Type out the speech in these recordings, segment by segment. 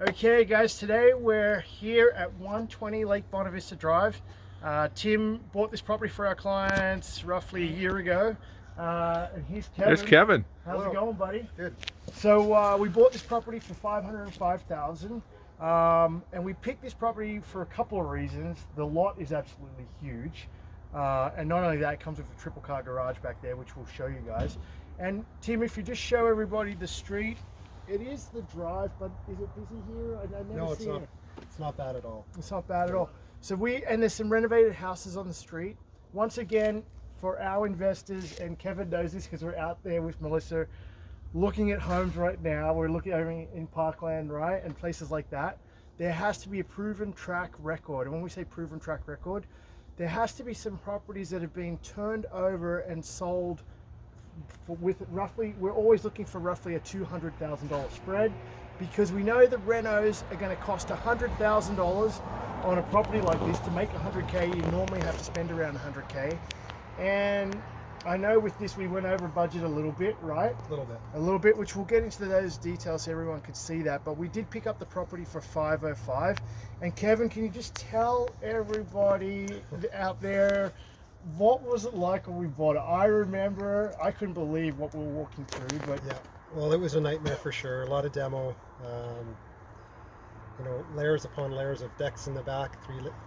Okay guys, today we're here at 120 Lake Bonavista Drive. Tim bought this property for our clients roughly a year ago. And here's Kevin. There's Kevin. How's Hello. it going, buddy? Good. So we bought this property for $505,000, and we picked this property for a couple of reasons. The lot is absolutely huge, and not only that, it comes with a triple car garage back there, which we'll show you guys. And Tim, if you just show everybody the street. It is the drive, but is it busy here? I never No, it's see not. it. It's not bad at all. It's not bad at all. So and there's some renovated houses on the street. Once again, for our investors, and Kevin knows this because we're out there with Melissa looking at homes right now. We're looking over in Parkland, right? And places like that. There has to be a proven track record. And when we say proven track record, there has to be some properties that have been turned over and sold with roughly, we're always looking for roughly a $200,000 spread, because we know the renos are going to cost $100,000 on a property like this. To make 100K, you normally have to spend around 100K. And I know with this we went over budget a little bit, right? A little bit, which we'll get into those details so everyone could see that. But we did pick up the property for $505. And Kevin, can you just tell everybody out there, what was it like when we bought it? I remember, I couldn't believe what we were walking through, but Yeah. Well, it was a nightmare for sure. A lot of demo. Layers upon layers of decks in the back,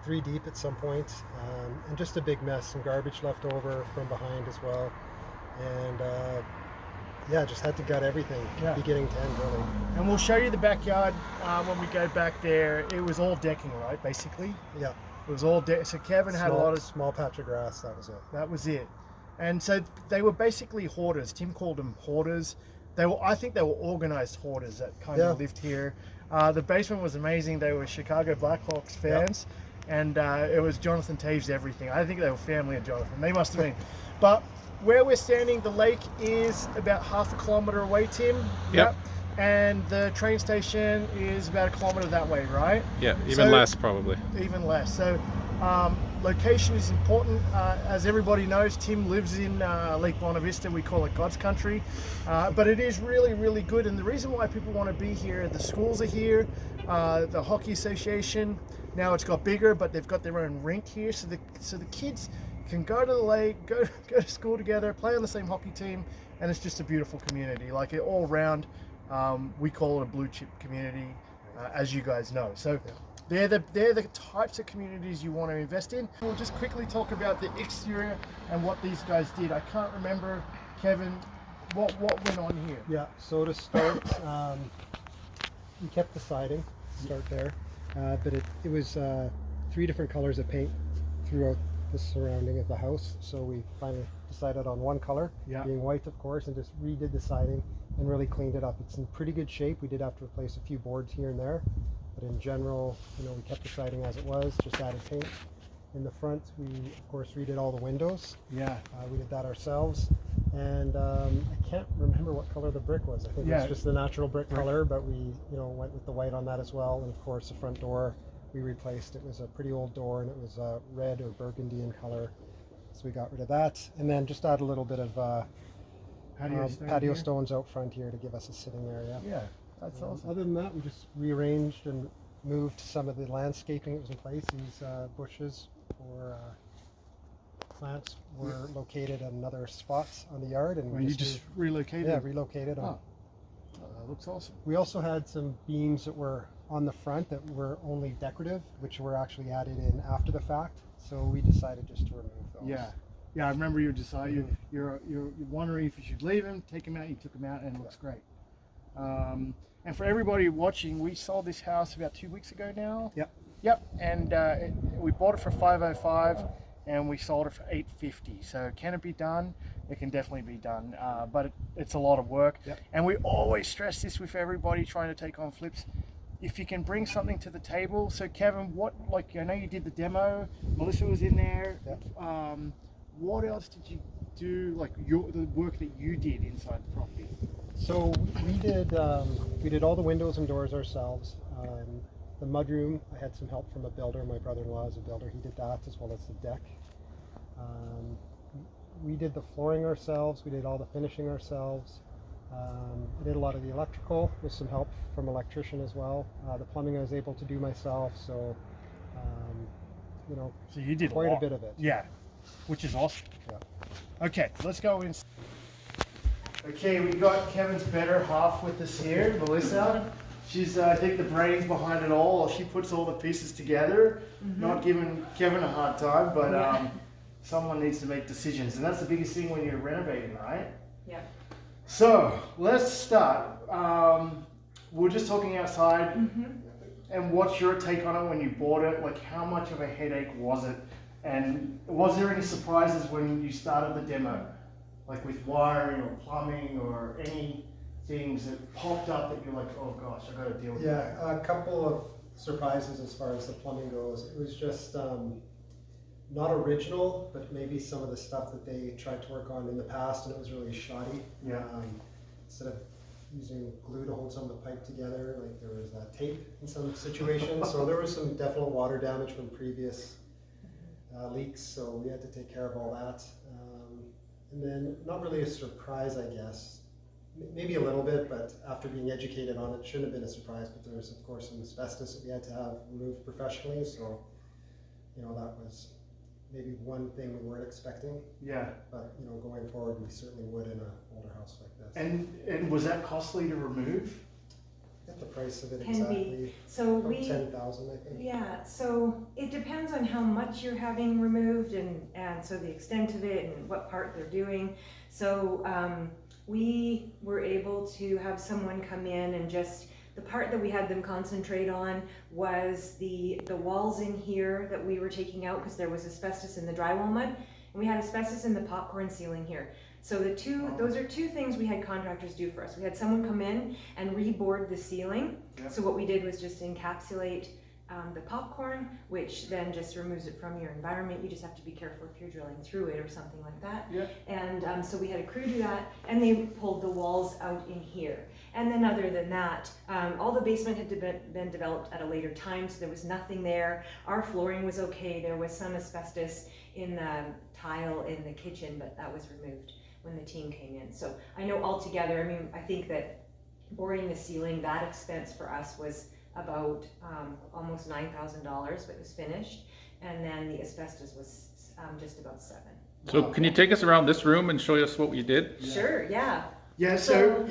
three deep at some point, and just a big mess. Some garbage left over from behind as well, and just had to gut everything, beginning to end, really. And we'll show you the backyard when we go back there. It was all decking, right? Basically. Yeah. It was all so Kevin had a lot of small patch of grass. That was it. That was it. And so they were basically hoarders. Tim called them hoarders. I think they were organized hoarders that kind of lived here. The basement was amazing. They were Chicago Blackhawks fans, and it was Jonathan Taves everything. I think they were family of Jonathan. They must have been. But where we're standing, the lake is about half a kilometer away, Tim. Yep. And the train station is about a kilometer that way, right? Yeah, even less probably. Even less. So location is important. As everybody knows, Tim lives in Lake Bonavista. We call it God's country. But it is really, really good. And the reason why people want to be here, the schools are here, the Hockey Association, now it's got bigger, but they've got their own rink here. So the kids can go to the lake, go to school together, play on the same hockey team, and it's just a beautiful community. Like it all around. We call it a blue chip community, as you guys know. So they're the types of communities you want to invest in. We'll just quickly talk about the exterior and what these guys did. I can't remember, Kevin, what went on here. Yeah. So to start, we kept the siding. Start there, but it was 3 different colors of paint throughout the surrounding of the house. So we finally decided on one color, being white, of course, and just redid the siding and really cleaned it up. It's in pretty good shape. We did have to replace a few boards here and there, but in general, we kept the siding as it was, just added paint. In the front, we of course redid all the windows. We did that ourselves, and I can't remember what color the brick was. I think it's just the natural brick color, but we went with the white on that as well. And of course, the front door we replaced. It was a pretty old door, and it was red or burgundy in color, so we got rid of that, and then just add a little bit of patio stones out front here to give us a sitting area. Yeah, that's awesome. Other than that, we just rearranged and moved some of the landscaping that was in place. These bushes or plants were located at another spots on the yard, and you just relocated. Yeah, relocated. Oh, that looks awesome. We also had some beams that were on the front that were only decorative, which were actually added in after the fact. So we decided just to remove those. Yeah, I remember you decided you're wondering if you should leave them, take them out. You took them out, and it looks great. And for everybody watching, we sold this house about 2 weeks ago now. Yep. And we bought it for $505, and we sold it for $850. So can it be done? It can definitely be done, but it's a lot of work. And we always stress this with everybody trying to take on flips. If you can bring something to the table. So Kevin, I know you did the demo. Melissa was in there. What else did you do? Like the work that you did inside the property. So we did all the windows and doors ourselves. The mudroom, I had some help from a builder. My brother-in-law is a builder. He did that as well as the deck. We did the flooring ourselves. We did all the finishing ourselves. I did a lot of the electrical with some help from an electrician as well. The plumbing I was able to do myself, so So you did quite a a lot. bit of it. Yeah, which is awesome. Yeah. Okay, let's go in. Okay, we got Kevin's better half with us here, Melissa. She's, I think, the brains behind it all. She puts all the pieces together. Not giving Kevin a hard time, but someone needs to make decisions, and that's the biggest thing when you're renovating, right? Yeah. So let's start. We're just talking outside. And what's your take on it when you bought it? Like, how much of a headache was it? And was there any surprises when you started the demo? Like with wiring or plumbing or any things that popped up that you're like, oh gosh, I gotta deal with that? Yeah, a couple of surprises as far as the plumbing goes. It was just not original, but maybe some of the stuff that they tried to work on in the past, and it was really shoddy. Yeah. Instead of using glue to hold some of the pipe together, like there was tape in some situations. So there was some definite water damage from previous leaks, so we had to take care of all that. And then not really a surprise, I guess. Maybe a little bit, but after being educated on it, shouldn't have been a surprise. But there was, of course, some asbestos that we had to have removed professionally. So, that was maybe one thing we weren't expecting. Yeah. But going forward, we certainly would in an older house like this. And was that costly to remove? Get the price of it Can be. exactly. So About we, 10,000, I think. yeah, so it depends on how much you're having removed and so the extent of it and what part they're doing. So we were able to have someone come in and just, the part that we had them concentrate on was the walls in here that we were taking out because there was asbestos in the drywall mud, and we had asbestos in the popcorn ceiling here. So those are two things we had contractors do for us. We had someone come in and reboard the ceiling. Yep. So what we did was just encapsulate the popcorn, which then just removes it from your environment. You just have to be careful if you're drilling through it or something like that. Yeah. And so we had a crew do that, and they pulled the walls out in here. And then other than that, all the basement had been developed at a later time, so there was nothing there. Our flooring was okay. There was some asbestos in the tile in the kitchen, but that was removed when the team came in. So I know altogether, I mean, I think that boarding the ceiling, that expense for us was about almost $9,000, but it was finished. And then the asbestos was just about $7,000. So can you take us around this room and show us what you did? Sure, yeah. Yeah. So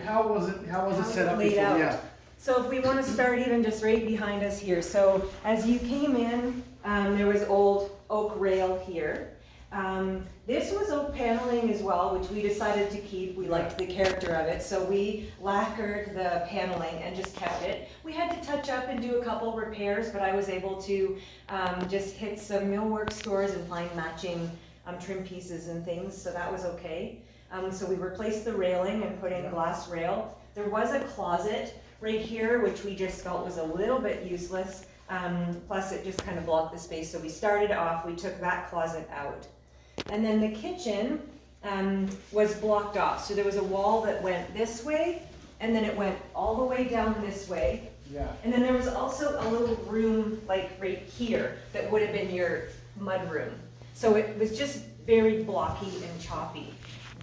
how was it set up laid before? out. Yeah. So if we want to start even just right behind us here. So as you came in, there was old oak rail here. This was oak paneling as well, which we decided to keep. We liked the character of it, so we lacquered the paneling and just kept it. We had to touch up and do a couple repairs, but I was able to just hit some millwork stores and find matching trim pieces and things, so that was okay. So we replaced the railing and put in glass rail. There was a closet right here, which we just felt was a little bit useless. Plus it just kind of blocked the space, so we started off, we took that closet out. And then the kitchen was blocked off. So there was a wall that went this way, and then it went all the way down this way. Yeah. And then there was also a little room like right here that would have been your mud room. So it was just very blocky and choppy.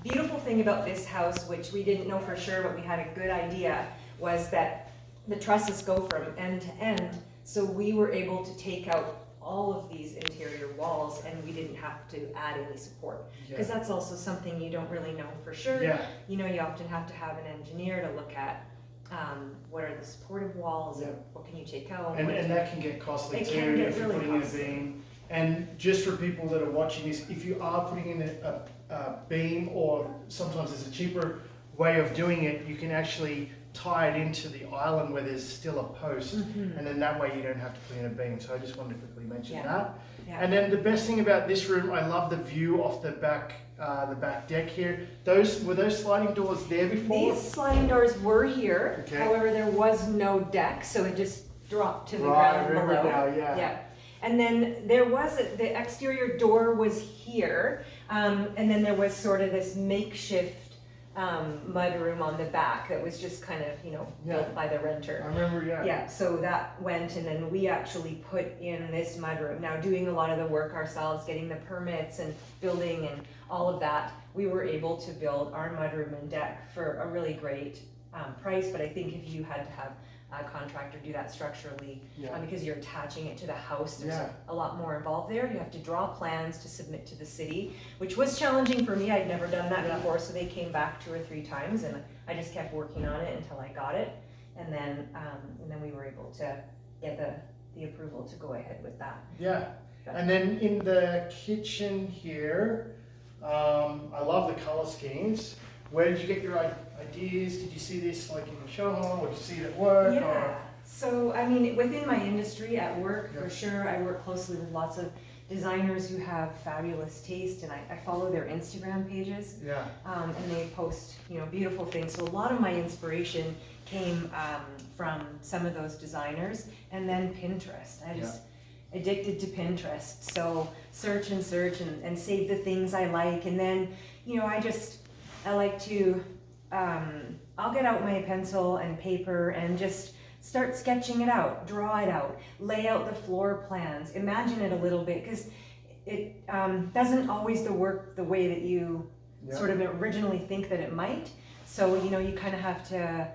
Beautiful thing about this house, which we didn't know for sure, but we had a good idea, was that the trusses go from end to end. So we were able to take out all of these interior walls, and we didn't have to add any support, because that's also something you don't really know for sure. Yeah. You often have to have an engineer to look at what are the supportive walls, and what can you take out. And that can get costly It too can get if you're really putting costly. in a beam. And just for people that are watching this, if you are putting in a beam, or sometimes there's a cheaper way of doing it, you can actually tie it into the island where there's still a post, and then that way you don't have to put in a beam. So I just wanted to quickly mention that. Yeah. And then the best thing about this room, I love the view off the back deck here. Were those sliding doors there before? These sliding doors were here. Okay. However, there was no deck, so it just dropped to the Right, ground I remember below. now, yeah. And then there was the exterior door was here, and then there was sort of this makeshift mud room on the back that was just kind of, you know, built by the renter. I remember, Yeah, so that went, and then we actually put in this mudroom. Now, doing a lot of the work ourselves, getting the permits and building and all of that, we were able to build our mudroom and deck for a really great price. But I think if you had to have a contractor do that structurally, because you're attaching it to the house, there's a lot more involved there. You have to draw plans to submit to the city, which was challenging for me. I'd never done that before, so they came back 2 or 3 times, and I just kept working on it until I got it. And then we were able to get the approval to go ahead with that. Yeah. And then in the kitchen here, I love the color schemes. Where did you get your ideas? Did you see this like in the show home, or did you see it at work? Yeah. Or? So I mean, within my industry at work, for sure, I work closely with lots of designers who have fabulous taste, and I follow their Instagram pages. Yeah. And they post, you know, beautiful things. So a lot of my inspiration came from some of those designers, and then Pinterest. I just addicted to Pinterest. So search and save the things I like, and then, you know, I like to I'll get out my pencil and paper and just start sketching it out, draw it out, lay out the floor plans, imagine it a little bit, because it doesn't always work the way that you sort of originally think that it might. So, you know, you kind of have to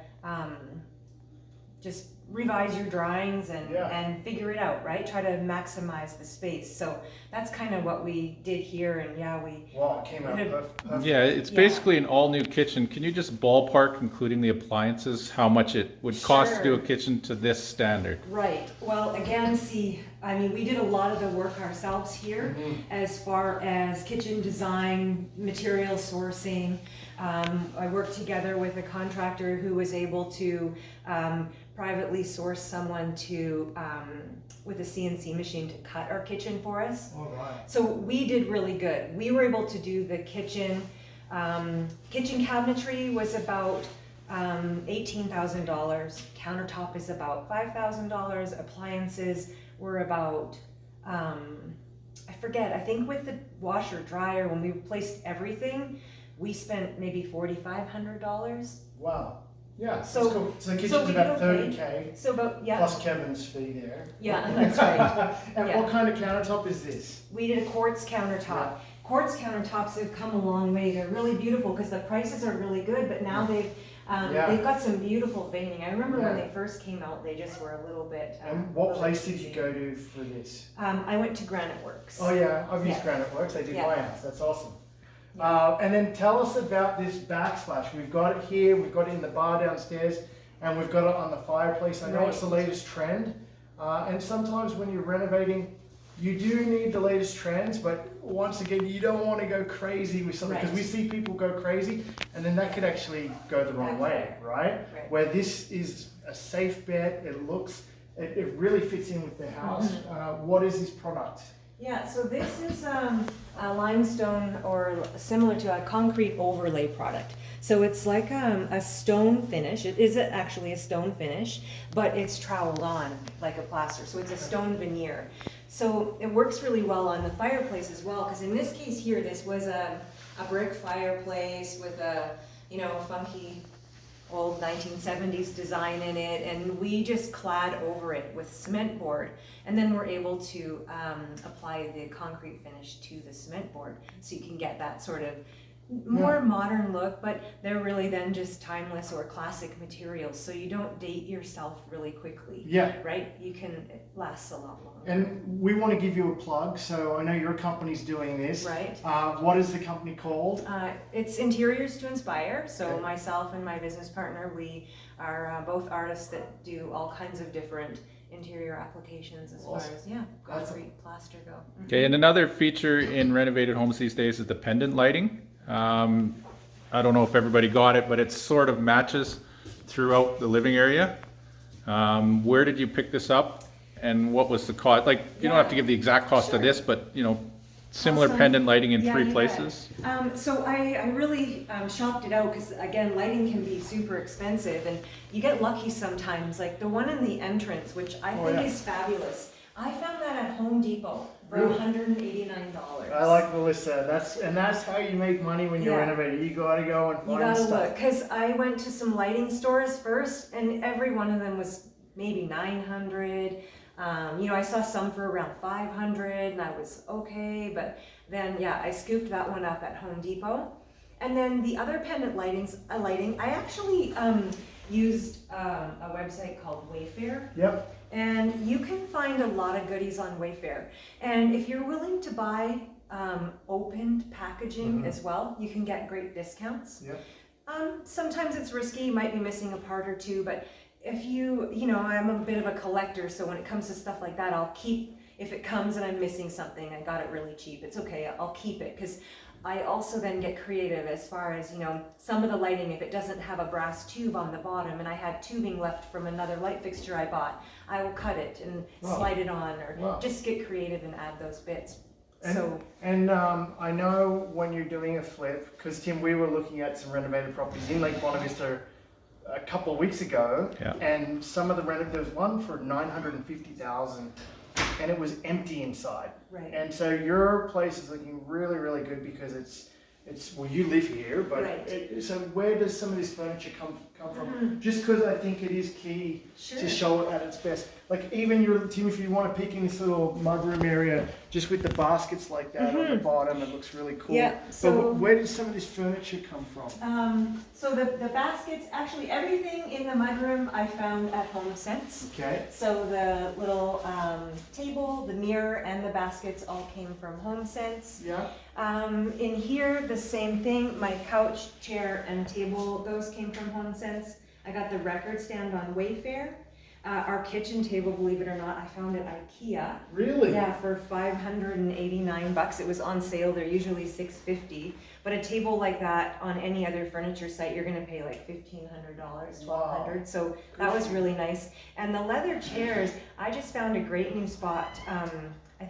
just revise your drawings and figure it out, right? Try to maximize the space. So that's kind of what we did here, and it came out perfect. Yeah, it's basically an all-new kitchen. Can you just ballpark, including the appliances, how much it would cost to do a kitchen to this standard? Right. Well, again, I mean, we did a lot of the work ourselves here, as far as kitchen design, material sourcing. I worked together with a contractor who was able to privately source someone to with a CNC machine to cut our kitchen for us. All right. So we did really good. We were able to do the kitchen. Kitchen cabinetry was about $18,000. Countertop is about $5,000. Appliances were about I forget. I think with the washer dryer, when we replaced everything, we spent maybe $4,500. Wow. Yeah. So cool. So the kitchen's about $30K. So about plus Kevin's fee there. Yeah, that's right. And what kind of countertop is this? We did a quartz countertop. Yeah. Quartz countertops have come a long way. They're really beautiful because the prices are really good, but now they've got some beautiful veining. I remember when they first came out, they just were a little bit. And what place did you go to for this? I went to Granite Works. Oh yeah, I've used Granite Works. They did my house. That's awesome. And then tell us about this backsplash. We've got it here, we've got it in the bar downstairs, and we've got it on the fireplace. I know it's the latest trend. And sometimes when you're renovating, you do need the latest trends, but once again, you don't want to go crazy with something, because we see people go crazy, and then that could actually go the wrong way, right? Where this is a safe bet, it really fits in with the house. What is this product? Yeah, so this is a limestone, or similar to a concrete overlay product. So it's like a stone finish. It is actually a stone finish, but it's troweled on like a plaster. So it's a stone veneer. So it works really well on the fireplace as well, because in this case here, this was a brick fireplace with a, you know, funky old 1970s design in it, and we just clad over it with cement board, and then we're able to apply the concrete finish to the cement board, so you can get that sort of more modern look, but they're really then just timeless or classic materials, so you don't date yourself really quickly. Right? It lasts a lot longer. And we want to give you a plug, so I know your company's doing this. Right. What is the company called? It's Interiors to Inspire. So myself and my business partner, we are both artists that do all kinds of different interior applications as far as concrete, plaster go. Okay, and another feature in renovated homes these days is the pendant lighting. I don't know if everybody got it, but it sort of matches throughout the living area. Where did you pick this up, and what was the cost? Like, you don't have to give the exact cost of this, but you know, similar pendant lighting in 3 places. So I really shopped it out, because again, lighting can be super expensive, and you get lucky sometimes. Like the one in the entrance, which I think is fabulous. I found that at Home Depot for Really? $189. I like Melissa. That's how you make money when you're Yeah. renovating. You gotta go and You find gotta stuff. look, because I went to some lighting stores first, and every one of them was maybe 900. I saw some for around 500, and I was okay, but then I scooped that one up at Home Depot. And then the other pendant lighting, I actually used a website called Wayfair. Yep. And you can find a lot of goodies on Wayfair. And if you're willing to buy opened packaging as well, you can get great discounts. Yep. Sometimes it's risky, you might be missing a part or two, but if I'm a bit of a collector, so when it comes to stuff like that, I'll keep, if it comes and I'm missing something, I got it really cheap, it's okay, I'll keep it, because I also then get creative as far as, some of the lighting, if it doesn't have a brass tube on the bottom and I had tubing left from another light fixture I bought, I will cut it and slide it on, or just get creative and add those bits. And I know when you're doing a flip, because Tim, we were looking at some renovated properties in Lake Bonavista a couple of weeks ago, and some of the there was one for $950,000, and it was empty inside. Right. And so your place is looking really, really good because it's well, you live here, but so where does some of this furniture come from? Just because I think it is key to show it at its best. Like even Tim, if you want to peek in this little mudroom area, just with the baskets like that on the bottom, it looks really cool. Yeah. So where does some of this furniture come from? So the baskets, actually everything in the mudroom I found at HomeSense. Okay. So the little table, the mirror, and the baskets all came from HomeSense. Yeah. In here, the same thing. My couch, chair, and table, those came from HomeSense. I got the record stand on Wayfair. Our kitchen table, believe it or not, I found at IKEA. Really? Yeah, for $589. It was on sale. They're usually $650. But a table like that on any other furniture site, you're gonna pay like $1,500, $1,200. Wow. So that was really nice. And the leather chairs, I just found a great new spot.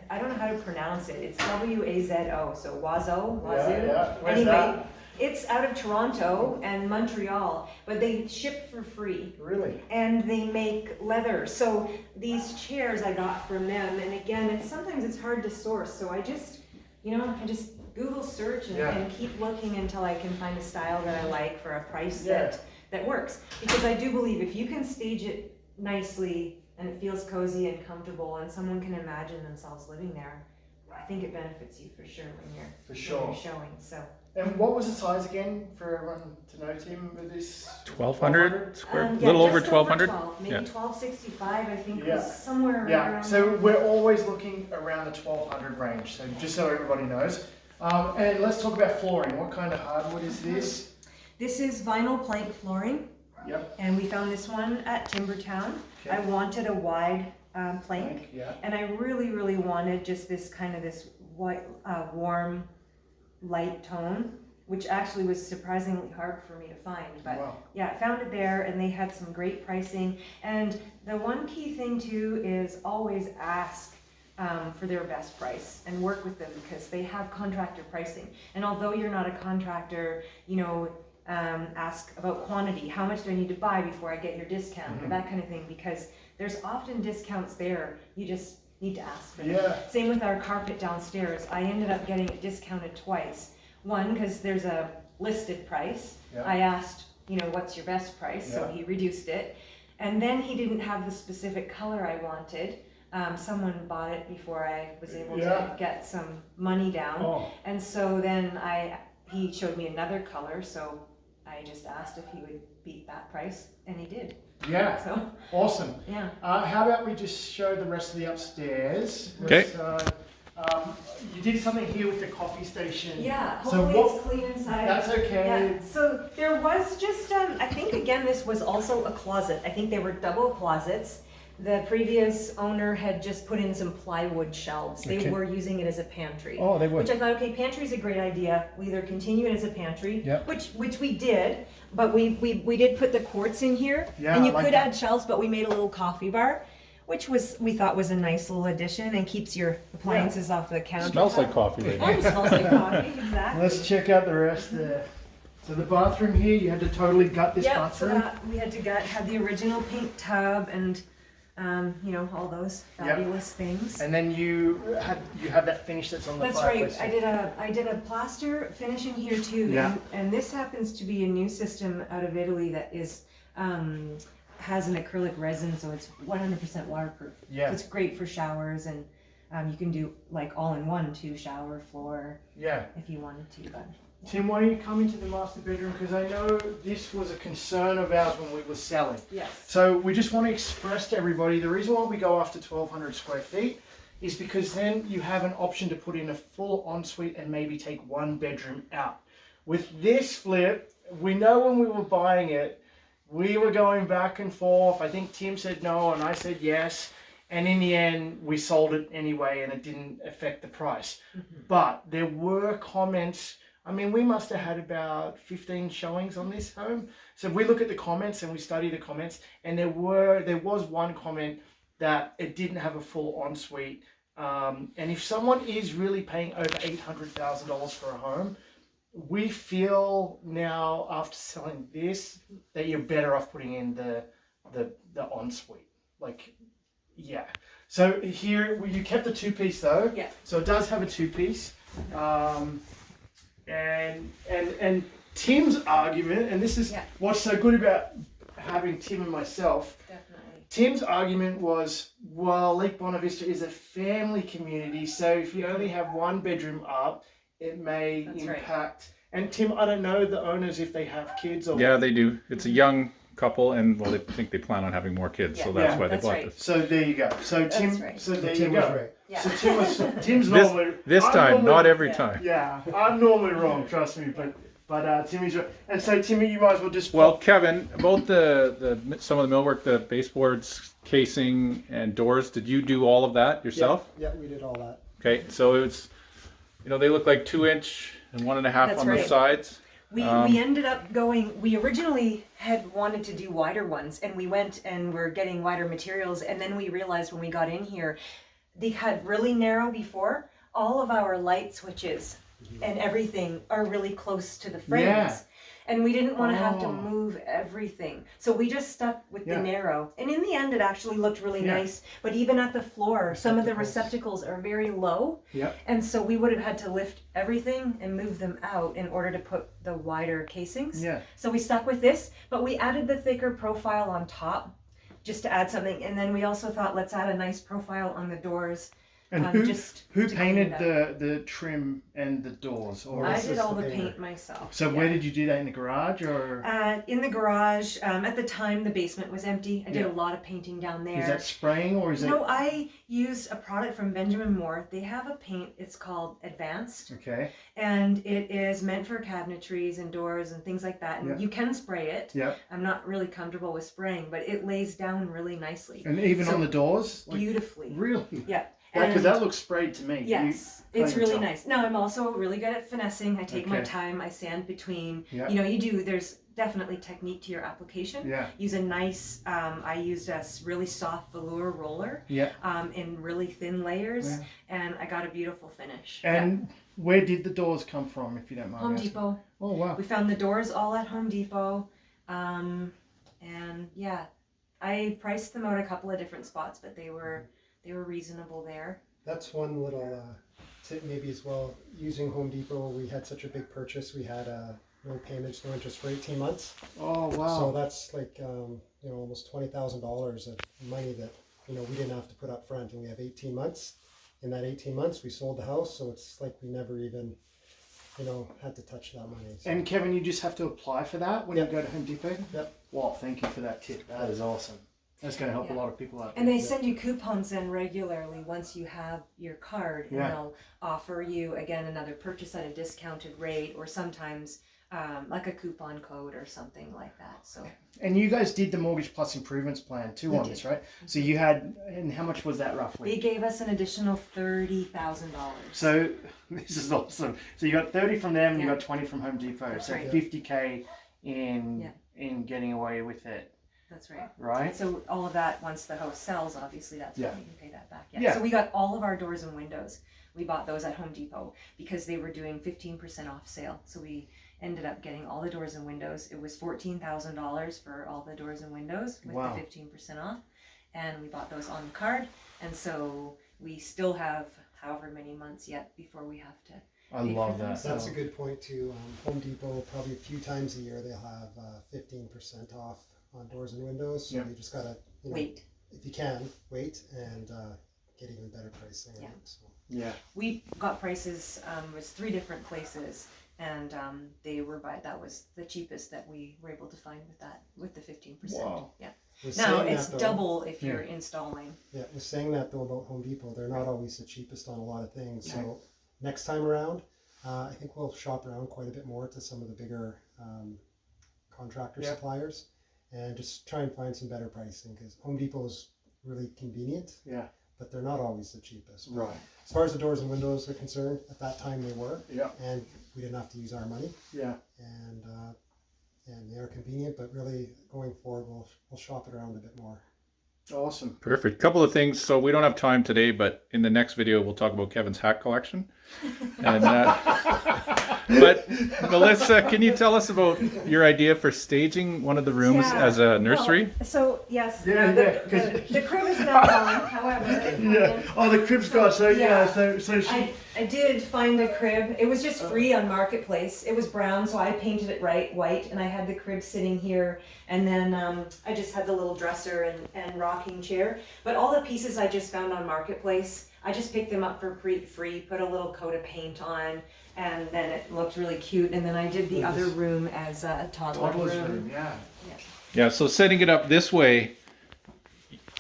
I don't know how to pronounce it. It's WAZO, so Wazoo. Yeah. Where's Anyway, that? it's out of Toronto and Montreal, but they ship for free. Really? And they make leather. So these chairs I got from them, and again, sometimes it's hard to source. So I just Google search and keep looking until I can find a style that I like for a price that works. Because I do believe if you can stage it nicely and it feels cozy and comfortable and someone can imagine themselves living there, I think it benefits you for sure when you're showing. So. And what was the size again for everyone to know, Tim, with this? 1,200 square, Yeah, little over just 1,200. 12, maybe 1,265, I think, Yeah. was somewhere Yeah, around so there. we're always looking around the 1,200 range, so just so everybody knows. And let's talk about flooring. What kind of hardwood is this? This is vinyl plank flooring, Yep. and we found this one at Timbertown. Okay. I wanted a wide plank, Yeah. and I really, really wanted just this white, warm, light tone, which actually was surprisingly hard for me to find. But I found it there, and they had some great pricing. And the one key thing too is always ask for their best price and work with them, because they have contractor pricing. And although you're not a contractor, ask about quantity. How much do I need to buy before I get your discount, or that kind of thing, because there's often discounts there. You just need to ask for them. Yeah. Same with our carpet downstairs. I ended up getting it discounted twice. One, because there's a listed price. Yeah. I asked, what's your best price? So he reduced it. And then he didn't have the specific color I wanted. Someone bought it before I was able to get some money down. Oh. And so then he showed me another color, so I just asked if he would beat that price, and he did. Yeah. So Awesome. yeah. How about we just show the rest of the upstairs? Okay. You did something here with the coffee station. Yeah, So hopefully it's clean inside. That's okay. Yeah, so there was just, I think again, this was also a closet. I think they were double closets. The previous owner had just put in some plywood shelves. They were using it as a pantry. Oh, they would. Which I thought, okay, pantry's a great idea. We either continue it as a pantry, Yep. which we did, but we did put the quartz in here. Yeah, and you I like could that. add shelves, but we made a little coffee bar, which we thought was a nice little addition and keeps your appliances off the counter. Smells like coffee right now. And it smells like coffee, exactly. Let's check out the rest there. So the bathroom here, you had to totally gut this So bathroom. we had to had the original pink tub, and you know, all those fabulous things. And then you have that finish that's on the That's fireplace. right. I did a plaster finishing here too. Yeah. And this happens to be a new system out of Italy that is has an acrylic resin, so it's 100% waterproof. Yeah. So it's great for showers, and you can do like all in one too, shower, floor, Yeah. if you wanted to. But Tim, why don't you come into the master bedroom? Because I know this was a concern of ours when we were selling. yes. So we just want to express to everybody, the reason why we go after 1,200 square feet is because then you have an option to put in a full ensuite and maybe take one bedroom out. With this flip, we know when we were buying it, we were going back and forth. I think Tim said no and I said yes. And in the end, we sold it anyway and it didn't affect the price. But there were comments. I mean, we must have had about 15 showings on this home. So we look at the comments and we study the comments, and there was one comment that it didn't have a full ensuite. And if someone is really paying over $800,000 for a home, we feel now after selling this that you're better off putting in the ensuite. Like, yeah. So here you kept the two-piece though. Yeah. So it does have a two-piece. And Tim's argument, and this is what's so good about having Tim and myself. Definitely. Tim's argument was, well, Lake Bonavista is a family community, so if you only have one bedroom up, it may impact. And Tim, I don't know the owners if they have kids or. Yeah, they do. It's a young couple, and well, they think they plan on having more kids, so that's why they bought this. So there you go. So Tim, right. so there Tim you was go. right. Yeah. So Tim's normally This I'm time, normally- not every time. Yeah, I'm normally wrong, trust me, but Timmy's right. And so Timmy, you might as well just. Well, Kevin, about the some of the millwork, the baseboards, casing, and doors, did you do all of that yourself? Yeah, we did all that. Okay, so it's, you know, they look like 2-inch and 1.5 That's on the right. sides. We ended up going, we originally had wanted to do wider ones, and we went and we're getting wider materials, and then we realized when we got in here, they had really narrow before. All of our light switches and everything are really close to the frames. Yeah. And we didn't want to have to Oh. move everything. So we just stuck with the narrow. And in the end, it actually looked really Yeah. nice. But even at the floor, some of the receptacles are very low. Yeah. And so we would have had to lift everything and move them out in order to put the wider casings. Yeah. So we stuck with this, but we added the thicker profile on top just to add something. And then we also thought, let's add a nice profile on the doors. And who who painted the trim and the doors? Or I this did is all the the painter. paint myself. so yeah. where did you do that, in the garage or In the garage. At the time, the basement was empty. I did Yeah. a lot of painting down there. is that spraying or is No, I used a product from Benjamin Moore. They have a paint, it's called Advanced, it okay? and it is meant for cabinetries and doors and things like that. And Yeah. you can spray it. Yeah. I'm not really comfortable with spraying, but it lays down really nicely. And even So, on the doors? Like, beautifully. really? Yeah. Because And- that looks sprayed to me. Yes, You it's can't really tell. nice. Now I'm also really good at finessing. I take my Okay. time. I sand between. Yeah. You know, there's definitely technique to your application. Yeah. Use a nice. I used a really soft velour roller. Yeah. In really thin layers, Yeah. and I got a beautiful finish. And where did the doors come from, if you don't mind? Home asking? Depot. Oh wow. We found the doors all at Home Depot, and yeah, I priced them out a couple of different spots, but they were reasonable there. That's one little tip maybe as well. Using Home Depot, we had such a big purchase. We had no payments, no interest for 18 months. Oh wow. So that's like almost $20,000 of money that we didn't have to put up front, and we have 18 months. In that 18 months, we sold the house, so it's like we never even had to touch that money. So. And Kevin, you just have to apply for that when Yep. you go to Home Depot? Yep. Wow, thank you for that tip. That is awesome. That's going to help a lot of people out. And they send you coupons in regularly once you have your card, and Yeah. they'll offer you again another purchase at a discounted rate, or sometimes like a coupon code or something like that. So And you guys did the Mortgage Plus Improvements Plan too on this, right? So you had, and how much was that roughly? they gave us an additional $30,000. So this is awesome. So you got 30 from them, and you Yeah. got 20 from Home Depot. That's So right. 50K in getting away with it, That's right. right? So all of that, once the house sells, obviously that's Yeah. when you can pay that back. Yeah. So we got all of our doors and windows. We bought those at Home Depot because they were doing 15% off sale. So we ended up getting all the doors and windows. It was $14,000 for all the doors and windows with Wow. the 15% off. and we bought those on the card, and so we still have however many months yet before we have to. I love that. That's a good point too. Home Depot, probably a few times a year, they'll have 15% off on doors and windows. So you just gotta Wait. if you can, wait and get even better pricing. Yeah. So. Yeah. We got prices. It was 3 different places, and they were that was the cheapest that we were able to find with the 15%. Wow. Yeah. With Now saying it's that, though, double if you're installing. Yeah, with saying that though about Home Depot, they're not always the cheapest on a lot of things. So next time around, I think we'll shop around quite a bit more to some of the bigger contractor suppliers, and just try and find some better pricing, because Home Depot is really convenient. Yeah. But they're not always the cheapest. Right. As far as the doors and windows are concerned, at that time they were. Yeah. And we didn't have to use our money. Yeah. And they are convenient, but really going forward, we'll shop it around a bit more. Awesome. Perfect. Couple of things. So we don't have time today, but in the next video, we'll talk about Kevin's hat collection. And, but Melissa, can you tell us about your idea for staging one of the rooms as a nursery? Well, so yes, Yeah, the crib is now gone. However, Yeah. Oh, the crib's gone. So so she. I did find a crib. It was just free on Marketplace. It was brown, so I painted it white, and I had the crib sitting here, and then I just had the little dresser and rocking chair. But all the pieces I just found on Marketplace, I just picked them up for free, put a little coat of paint on, and then it looked really cute. And then I did the other room as a toddler room. Yeah. Yeah, so setting it up this way,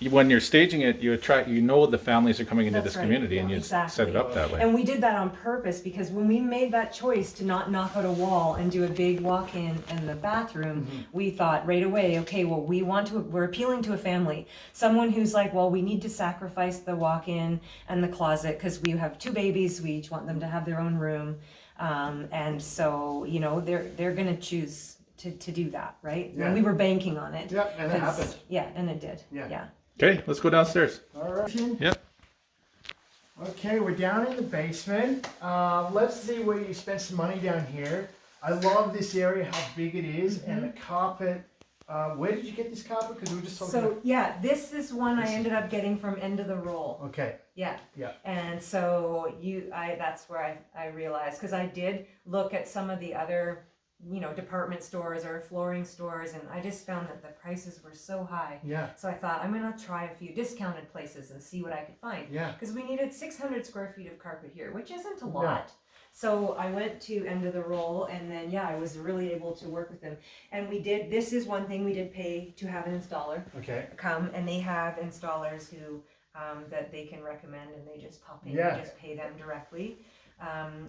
when you're staging it, you attract, the families are coming into That's this right. community, and you set it up that way. And we did that on purpose, because when we made that choice to not knock out a wall and do a big walk-in in the bathroom, we thought right away, okay, well, we're appealing to a family. Someone who's like, well, we need to sacrifice the walk-in and the closet because we have 2 babies. We each want them to have their own room. And so, they're going to choose to do that, right? Yeah. And we were banking on it. Yeah, and it happened. Yeah, and it did. Yeah. Okay, let's go downstairs. All right. Yep. Okay, we're down in the basement. Let's see where you spent some money down here. I love this area, how big it is, and the carpet. Where did you get this carpet? Because we were just talking about... This is one I ended up getting from End of the Roll. Okay. Yeah. Yeah. And so that's where I realized, because I did look at some of the other, department stores or flooring stores, and I just found that the prices were so high. Yeah. So I thought, I'm going to try a few discounted places and see what I could find. Yeah. Because we needed 600 square feet of carpet here, which isn't a lot. So I went to End of the Roll, and then, I was really able to work with them. And this is one thing we did pay to have an installer come, and they have installers who, that they can recommend, and they just pop in and just pay them directly.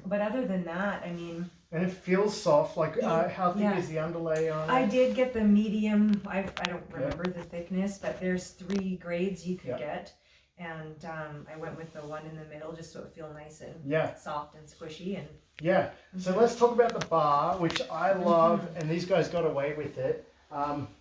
But other than that, I mean... And it feels soft, like how thick is the underlay on it? I did get the medium, I don't remember the thickness, but there's 3 grades you could get. And I went with the one in the middle just so it feel nice and soft and squishy. And so let's talk about the bar, which I love, and these guys got away with it.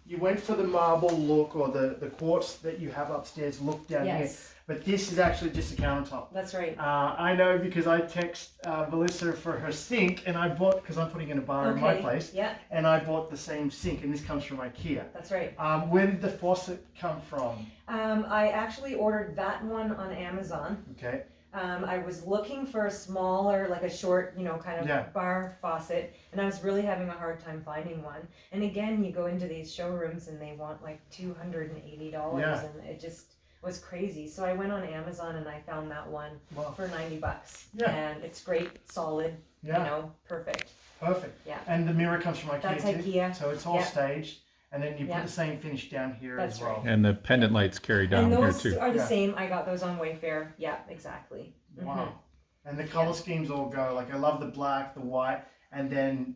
You went for the marble look, or the quartz that you have upstairs look down here. But this is actually just a countertop. That's right. I know because I text Melissa for her sink, and I bought, because I'm putting in a bar in my place, and I bought the same sink, and this comes from IKEA. That's right. Where did the faucet come from? I actually ordered that one on Amazon. Okay. I was looking for a smaller, like a short, kind of bar faucet, and I was really having a hard time finding one. And again, you go into these showrooms and they want like $280, and it just was crazy. So I went on Amazon and I found that one for $90. And it's great, solid, perfect. Perfect. Yeah. And the mirror comes from IKEA That's too. IKEA. So it's all staged. And then you put the same finish down here as well. And the pendant lights carry down here too. And those are the same. I got those on Wayfair. Yeah, exactly. Wow. And the color schemes all go. Like I love the black, the white, and then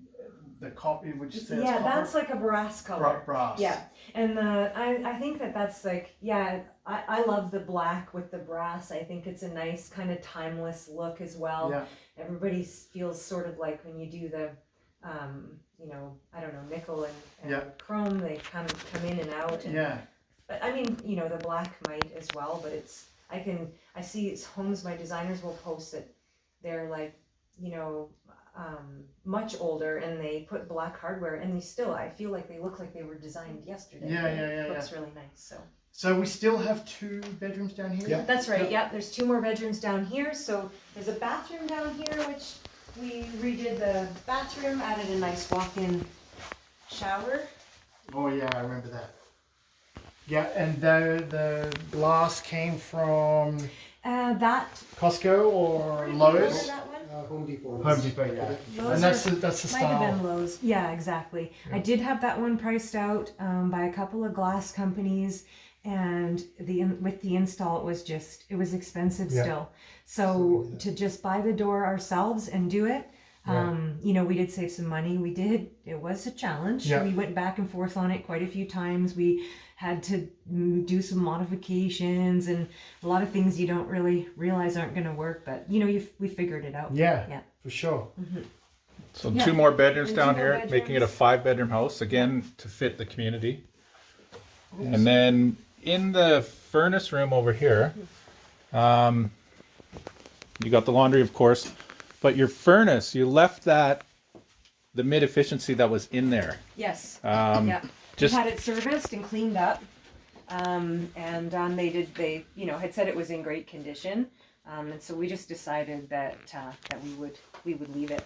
the copper, which says copper. That's like a brass color. Brass. Yeah. And I think that's like, I love the black with the brass. I think it's a nice kind of timeless look as well. Yeah. Everybody feels sort of like when you do the I don't know, nickel and chrome, they kind of come in and out. And, but I mean, the black might as well, but I see it's homes my designers will post that they're like, much older, and they put black hardware, and I feel like they look like they were designed yesterday. It looks really nice. So we still have 2 bedrooms down here? Yeah. That's right, yeah, there's 2 more bedrooms down here, so there's a bathroom down here, which we redid the bathroom, added a nice walk-in shower. Oh yeah, I remember that. Yeah, and the glass came from That. Costco or Lowe's? Remember that one? Home Depot. Home Depot, yeah. Lowe's And that's or- the Might have been style. Lowe's. Yeah, exactly. I did have that one priced out by a couple of glass companies, and with the install, it was expensive Yeah. still. So to just buy the door ourselves and do it, we did save some money. We did. It was a challenge. Yeah. We went back and forth on it quite a few times. We had to do some modifications and a lot of things you don't really realize aren't going to work, but we figured it out. Yeah, Yeah. for sure. So Yeah. 2 more bedrooms And down 2 more here, making it a bedrooms. 5-bedroom house, again, to fit the community. And then in the furnace room over here, you got the laundry, of course, but your furnace, you left the mid efficiency that was in there. Yes. Just- Just had it serviced and cleaned up, and they had said it was in great condition, and so we just decided that we would leave it.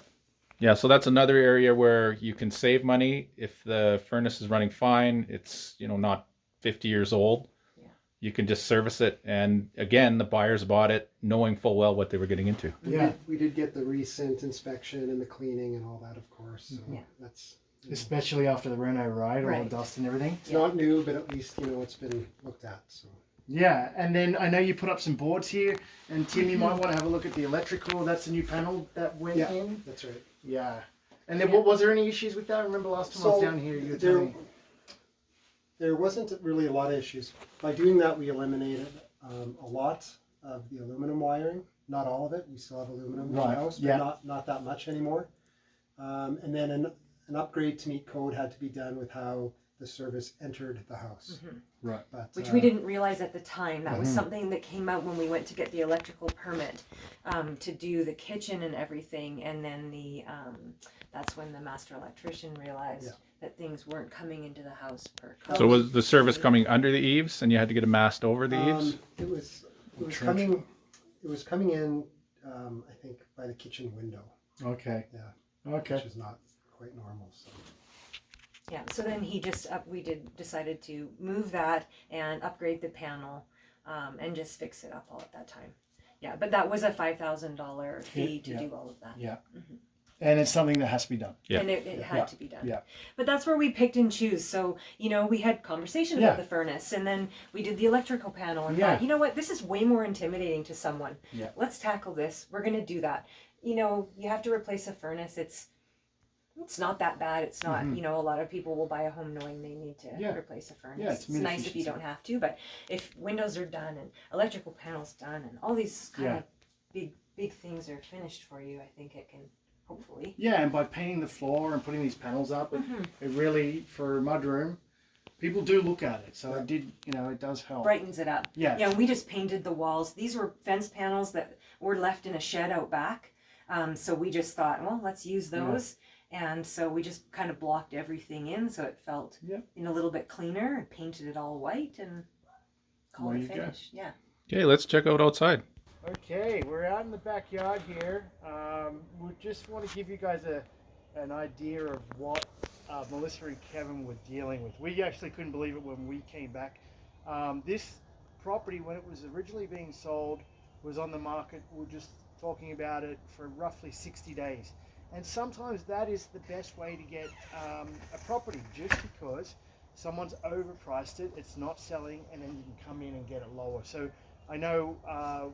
Yeah, so that's another area where you can save money if the furnace is running fine. It's not 50 years old. Yeah. You can just service it, and again, the buyers bought it knowing full well what they were getting into. Yeah. We did get the recent inspection and the cleaning and all that, of course. So Yeah. that's Especially after the reno, right? All the Right. dust and everything. it's not new, but at least it's been looked at. So Yeah, and then I know you put up some boards here, and Tim, you might want to have a look at the electrical. That's the new panel that went yeah, in. that's right. Yeah. And then what was there any issues with that? I remember last time I was down here, you were telling me. There wasn't really a lot of issues. By doing that, we eliminated a lot of the aluminum wiring. Not all of it. We still have aluminum in the Right, house, yeah. but not that much anymore. And then an upgrade to meet code had to be done with how the service entered the house. Right. But, Which we didn't realize at the time. That was Mm-hmm. something that came out when we went to get the electrical permit to do the kitchen and everything, and then that's when the master electrician realized Yeah. that things weren't coming into the house per code. So was the service coming under the eaves, and you had to get a mast over the eaves? It was coming. It was coming in. I think by the kitchen window. Okay. Yeah. Okay. Which is not quite normal. So. Yeah, so then we decided to move that and upgrade the panel, and just fix it up all at that time. Yeah, but that was a $5,000 fee to Yeah. do all of that. Yeah. And it's something that has to be done. Yeah. And it had Yeah. to be done. Yeah. But that's where we picked and choose. So, we had conversation Yeah. about the furnace, and then we did the electrical panel and Yeah. thought, you know what, this is way more intimidating to someone. Yeah. Let's tackle this. We're going to do that. You have to replace a furnace. It's not that bad. It's not, a lot of people will buy a home knowing they need to Mm-hmm. Yeah. replace a furnace. Yeah, it's it's nice if you efficiency. don't have to, but if windows are done and electrical panels done and all these kind of big things are finished for you, I think it can hopefully. Yeah, and by painting the floor and putting these panels up, it really, for a mudroom, people do look at it. So it does help. Brightens it up. Yeah. Yeah, we just painted the walls. These were fence panels that were left in a shed out back. So we just thought, well, let's use those. And so we just kind of blocked everything in so it felt a little bit cleaner, and painted it all white and called There it you go. finished. Yeah. Okay, let's check out outside. Okay, we're out in the backyard here. We just want to give you guys an idea of what Melissa and Kevin were dealing with. We actually couldn't believe it when we came back. This property, when it was originally being sold, was on the market. We were just talking about it for roughly 60 days. And sometimes that is the best way to get a property, just because someone's overpriced it, it's not selling, and then you can come in and get it lower. So I know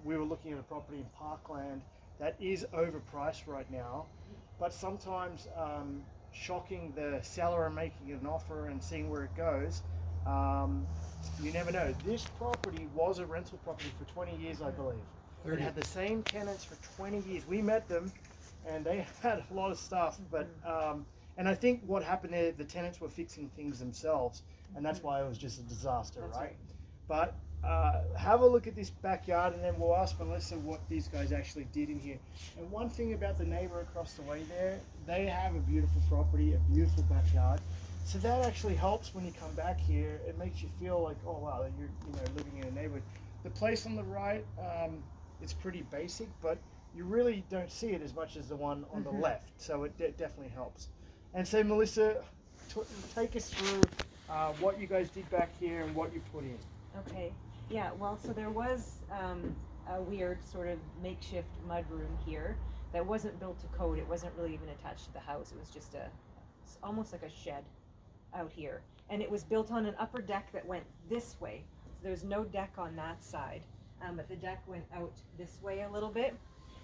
we were looking at a property in Parkland that is overpriced right now, but sometimes shocking the seller and making an offer and seeing where it goes, you never know. This property was a rental property for 20 years, I believe. It had the same tenants for 20 years. We met them, and they had a lot of stuff, but and I think what happened there, the tenants were fixing things themselves, and that's why it was just a disaster, right? But have a look at this backyard, and then we'll ask Melissa what these guys actually did in here. And one thing about the neighbor across the way there, they have a beautiful property, a beautiful backyard. So that actually helps when you come back here. It makes you feel like, oh wow, that you're living in a neighborhood. The place on the right, it's pretty basic, but you really don't see it as much as the one on the left. So it definitely helps. And so Melissa, take us through what you guys did back here and what you put in. Okay. Yeah. Well, so there was a weird sort of makeshift mud room here that wasn't built to code. It wasn't really even attached to the house. It was just almost like a shed out here, and it was built on an upper deck that went this way. So there's no deck on that side, but the deck went out this way a little bit,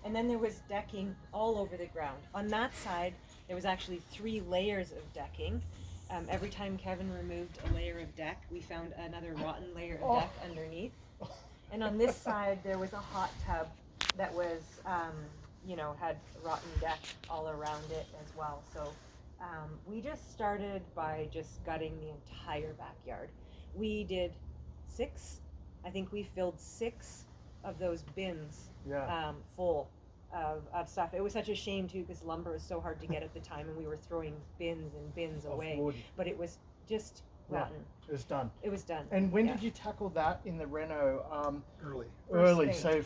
and then there was decking all over the ground. On that side, there was actually 3 layers of decking. Every time Kevin removed a layer of deck, we found another rotten layer of deck underneath. And on this side, there was a hot tub that was, had rotten deck all around it as well. So we just started by just gutting the entire backyard. We did 6. I think we filled 6 of those bins full of stuff. It was such a shame too, because lumber was so hard to get at the time, and we were throwing bins and bins away. Wood. But it was just rotten. It was done. It was done. And when did you tackle that in the reno? Early. Early. thing. So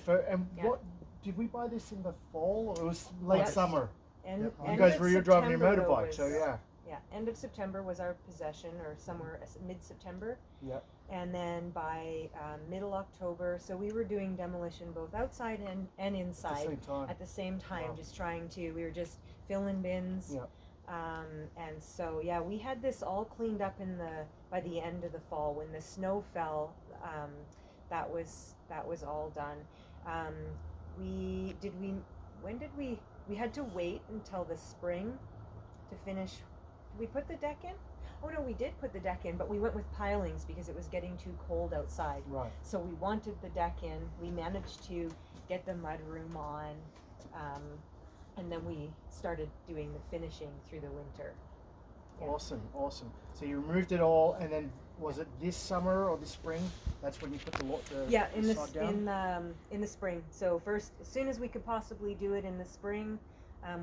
what did we buy this in the fall, or it was late Yes. summer? And You end guys of were driving your September, motorbike, was- so yeah. Yeah, end of September was our possession, or somewhere mid-September. Yep. And then by middle October, so we were doing demolition both outside and inside same time. at the same time, Wow. just trying to, we were just filling bins. Yep. And so, yeah, we had this all cleaned up by the end of the fall. When the snow fell, that was all done. We had to wait until the spring to finish. Did we put the deck in? Oh no, we did put the deck in, but we went with pilings because it was getting too cold outside. Right. So we wanted the deck in. We managed to get the mud room on, and then we started doing the finishing through the winter. Yeah. Awesome. So you removed it all, and then was it this summer or the spring? That's when you put the Yeah, sod down? in the spring. So first, as soon as we could possibly do it in the spring,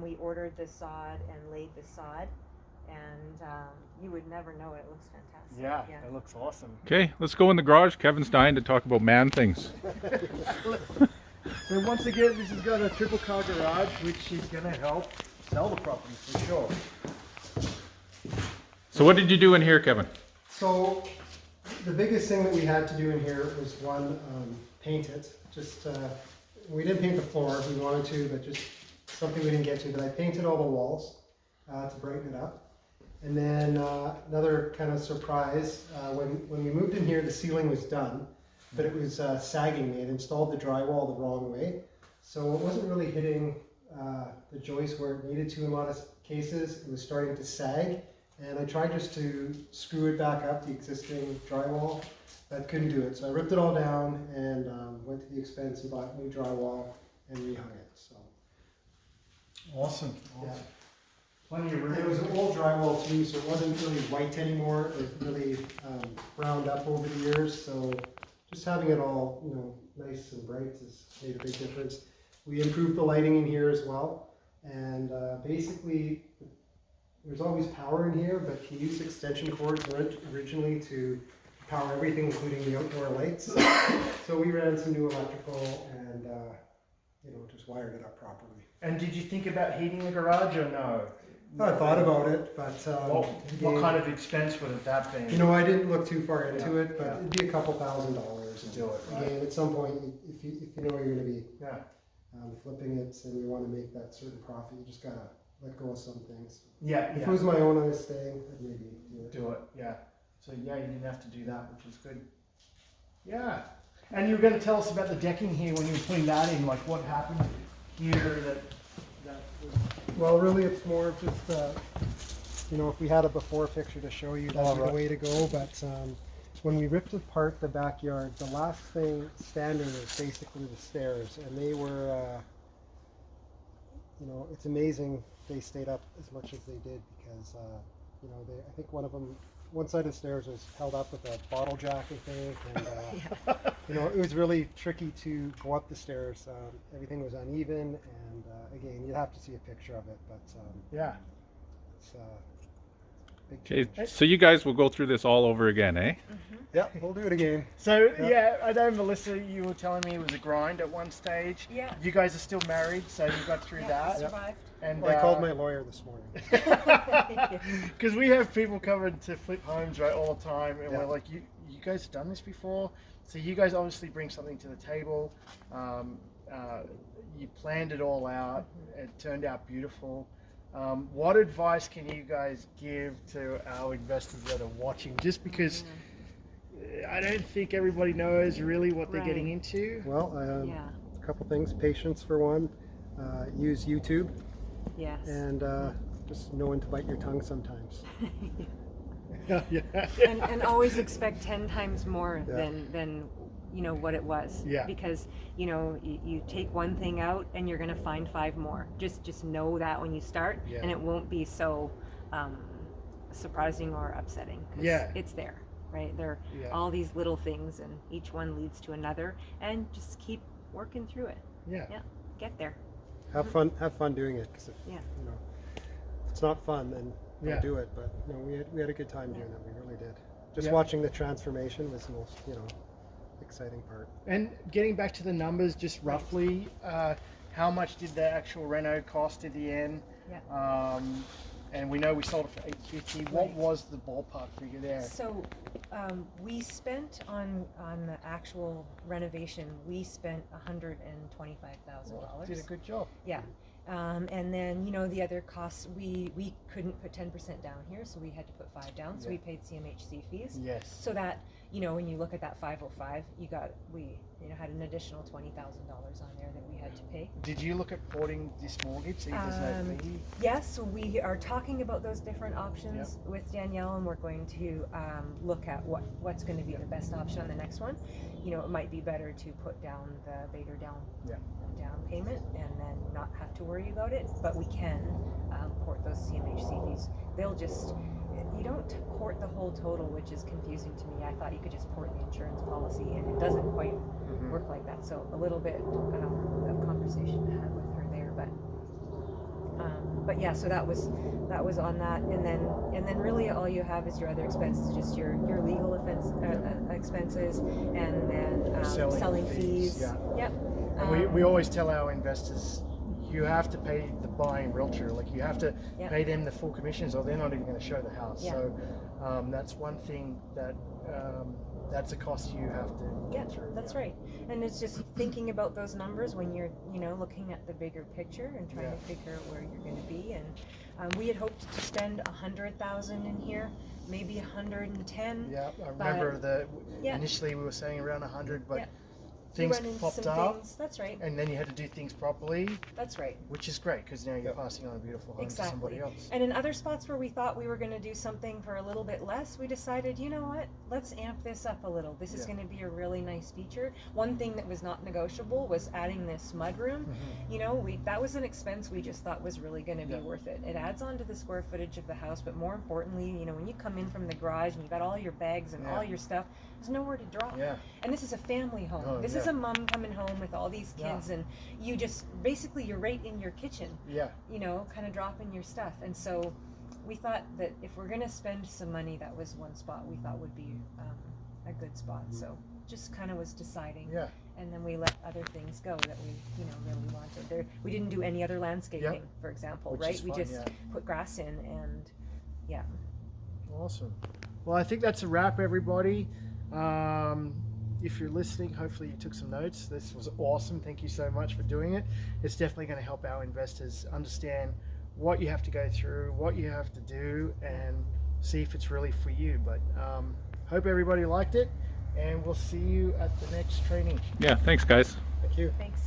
we ordered the sod and laid the sod, and you would never know it. It looks fantastic. Yeah, it looks awesome. Okay, let's go in the garage. Kevin's dying to talk about man things. So once again, this has got a triple car garage, which is going to help sell the property for sure. So what did you do in here, Kevin? So the biggest thing that we had to do in here was paint it. Just we didn't paint the floor. We wanted to, but just something we didn't get to. But I painted all the walls to brighten it up. And then another kind of surprise, when we moved in here, the ceiling was done, but it was sagging. They had installed the drywall the wrong way, so it wasn't really hitting the joist where it needed to in a lot of cases. It was starting to sag, and I tried just to screw it back up, the existing drywall, but couldn't do it. So I ripped it all down and went to the expense and bought new drywall and rehung it. So Awesome. yeah. Plenty of room. It was an old drywall too, so it wasn't really white anymore. It was really browned up over the years. So just having it all, nice and bright has made a big difference. We improved the lighting in here as well, and basically there's always power in here, but he used extension cords originally to power everything, including the outdoor lights. So we ran some new electrical and just wired it up properly. And did you think about heating the garage or no? I thought about it, but What kind of expense would have that been? I didn't look too far into it, but yeah. it'd be a couple $1,000 To do it, right? Again, at some point, if you know you're going to be Yeah. flipping it and you want to make that certain profit, you just gotta let go of some things. Yeah. If it was my own on this thing, I'd maybe do it. Do it, yeah. So yeah, you didn't have to do that, which is good. Yeah. And you were going to tell us about the decking here when you were putting that in, like what happened here that was... Well, really, it's more of just if we had a before picture to show you, that'd be the way to go. But when we ripped apart the backyard, the last thing standing is basically the stairs, and they were, it's amazing they stayed up as much as they did because, I think one side of the stairs was held up with a bottle jack, I think, and it was really tricky to go up the stairs. Everything was uneven, and again, you'd have to see a picture of it, but Yeah. it's Okay, so you guys will go through this all over again, eh? Yeah, we'll do it again. So yeah, I know Melissa, you were telling me it was a grind at one stage. Yeah. You guys are still married, so you got through that. Survived. And Well, I called my lawyer this morning. because we have people coming to flip homes right all the time, and Yeah. we're like, you guys have done this before, so you guys obviously bring something to the table. You planned it all out. It turned out beautiful. What advice can you guys give to our investors that are watching? Just because I don't think everybody knows really what they're getting into. Well, Yeah. a couple things. Patience for one. Use YouTube, Yes. and just know when to bite your tongue sometimes. Yeah. and always expect 10 times more Yeah. than what it was. Yeah. Because you take one thing out and you're gonna find 5 more. Just know that when you start, Yeah. and it won't be so surprising or upsetting. 'Cause Yeah. it's there, right? There are Yeah. all these little things, and each one leads to another, and just keep working through it. Yeah. Yeah, get there. Have fun doing it. Because if Yeah. if it's not fun, then Yeah. don't do it. But we had a good time doing it. We really did. Just Yeah. watching the transformation was the most exciting part. And getting back to the numbers, just roughly, how much did the actual reno cost at the end? Yeah. And we know we sold it for $850. What Right. was the ballpark figure there? So we spent on the actual renovation. We spent $125,000. Did a good job. Yeah. And then the other costs, we couldn't put 10% down here, so we had to put 5 down. So Yeah. we paid CMHC fees. Yes. So that when you look at that 505, we had an additional $20,000 on there that we had to pay. Did you look at porting this mortgage so there's no fee? Yes, so we are talking about those different options with Danielle, and we're going to look at what's going to be the best option on the next one. It might be better to put down the Bader down payment and then not have to worry about it, but we can port those CMHC fees. You don't port the whole total, which is confusing to me. I thought you could just port the insurance policy, and it doesn't quite work like that. So a little bit of conversation to have with her there, but yeah. So that was on that, and then really all you have is your other expenses, just your legal expenses, and then selling fees. Yeah. Yep. And we always tell our investors, you have to pay the buying realtor, like you have to pay them the full commissions, or they're not even going to show the house. Yeah. So that's one thing that's a cost you have to get through. That's right. And it's just thinking about those numbers when you're looking at the bigger picture and trying to figure out where you're going to be. And we had hoped to spend $100,000 in here, maybe 110. Yeah, I remember initially we were saying around 100, but things run into popped some up. things. That's right. And then you had to do things properly. That's right. Which is great, because now you're passing on a beautiful home to somebody else. And in other spots where we thought we were going to do something for a little bit less, we decided, you know what, let's amp this up a little. This is going to be a really nice feature. One thing that was not negotiable was adding this mudroom. That was an expense we just thought was really going to be worth it. It adds on to the square footage of the house, but more importantly, when you come in from the garage and you've got all your bags and all your stuff, there's nowhere to drop. Yeah. And this is a family home. This is a mom coming home with all these kids, and you just basically you're right in your kitchen. Yeah. Kind of dropping your stuff. And so we thought that if we're going to spend some money, that was one spot we thought would be a good spot. So just kind of was deciding. Yeah. And then we let other things go that we really wanted. We didn't do any other landscaping, for example, Which right? is We fun, just put grass in, and Awesome. Well, I think that's a wrap, everybody. If you're listening, hopefully you took some notes. This was awesome. Thank you so much for doing it. It's definitely going to help our investors understand what you have to go through, what you have to do, and see if it's really for you. But hope everybody liked it, and we'll see you at the next training. Yeah, thanks guys. Thank you. Thanks.